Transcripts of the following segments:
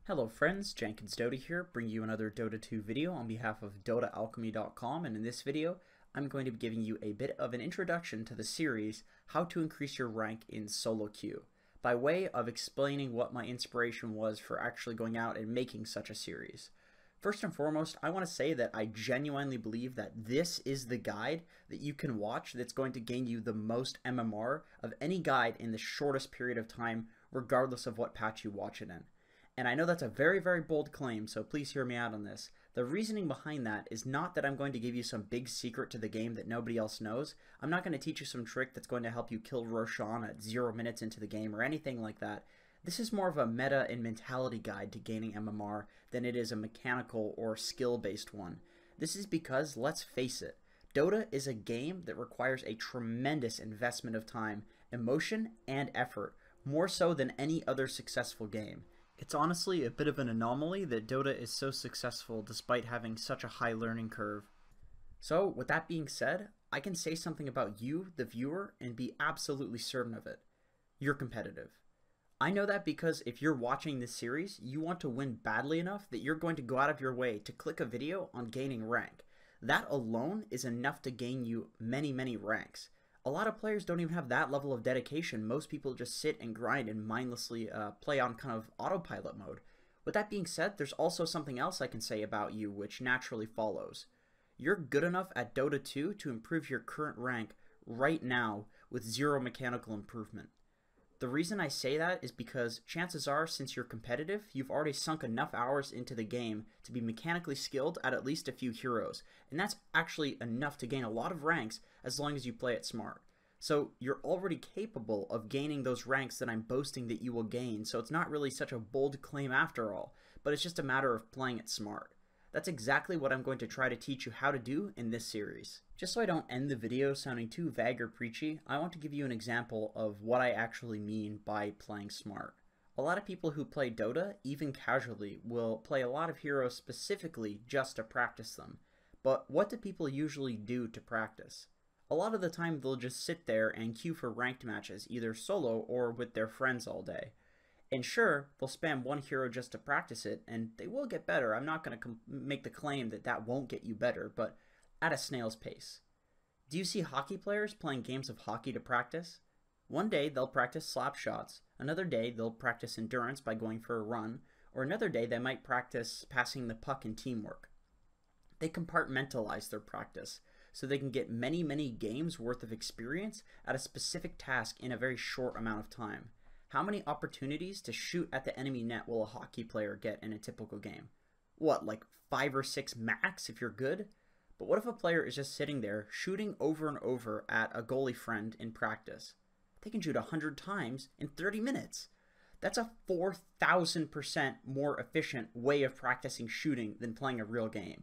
Hello friends, Jenkins Dota here, bringing you another Dota 2 video on behalf of DotaAlchemy.com, and in this video I'm going to be giving you a bit of an introduction to the series How to Increase Your Rank in Solo Queue, by way of explaining what my inspiration was for actually going out and making such a series. First and foremost, I want to say that I genuinely believe that this is the guide that you can watch that's going to gain you the most MMR of any guide in the shortest period of time, regardless of what patch you watch it in. And I know that's a very, very bold claim, so please hear me out on this. The reasoning behind that is not that I'm going to give you some big secret to the game that nobody else knows. I'm not going to teach you some trick that's going to help you kill Roshan at 0 minutes into the game or anything like that. This is more of a meta and mentality guide to gaining MMR than it is a mechanical or skill-based one. This is because, let's face it, Dota is a game that requires a tremendous investment of time, emotion, and effort, more so than any other successful game. It's honestly a bit of an anomaly that Dota is so successful despite having such a high learning curve. So, with that being said, I can say something about you, the viewer, and be absolutely certain of it. You're competitive. I know that because if you're watching this series, you want to win badly enough that you're going to go out of your way to click a video on gaining rank. That alone is enough to gain you many, many ranks. A lot of players don't even have that level of dedication. Most people just sit and grind and mindlessly play on kind of autopilot mode. With that being said, there's also something else I can say about you which naturally follows. You're good enough at Dota 2 to improve your current rank right now with zero mechanical improvement. The reason I say that is because chances are, since you're competitive, you've already sunk enough hours into the game to be mechanically skilled at least a few heroes, and that's actually enough to gain a lot of ranks as long as you play it smart. So you're already capable of gaining those ranks that I'm boasting that you will gain, so it's not really such a bold claim after all, but it's just a matter of playing it smart. That's exactly what I'm going to try to teach you how to do in this series. Just so I don't end the video sounding too vague or preachy, I want to give you an example of what I actually mean by playing smart. A lot of people who play Dota, even casually, will play a lot of heroes specifically just to practice them. But what do people usually do to practice? A lot of the time they'll just sit there and queue for ranked matches, either solo or with their friends all day. And sure, they'll spam one hero just to practice it, and they will get better. I'm not going to make the claim that that won't get you better, but at a snail's pace. Do you see hockey players playing games of hockey to practice? One day they'll practice slap shots, another day they'll practice endurance by going for a run, or another day they might practice passing the puck and teamwork. They compartmentalize their practice, so they can get many, many games worth of experience at a specific task in a very short amount of time. How many opportunities to shoot at the enemy net will a hockey player get in a typical game? What, like 5 or 6 max if you're good? But what if a player is just sitting there shooting over and over at a goalie friend in practice? They can shoot 100 times in 30 minutes. That's a 4,000% more efficient way of practicing shooting than playing a real game.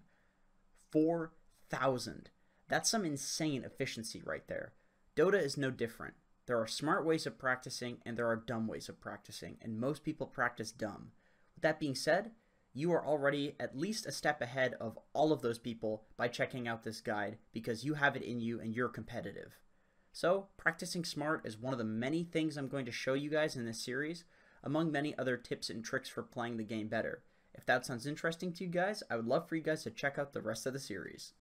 4,000. That's some insane efficiency right there. Dota is no different. There are smart ways of practicing and there are dumb ways of practicing, and most people practice dumb. With that being said, you are already at least a step ahead of all of those people by checking out this guide because you have it in you and you're competitive. So, practicing smart is one of the many things I'm going to show you guys in this series, among many other tips and tricks for playing the game better. If that sounds interesting to you guys, I would love for you guys to check out the rest of the series.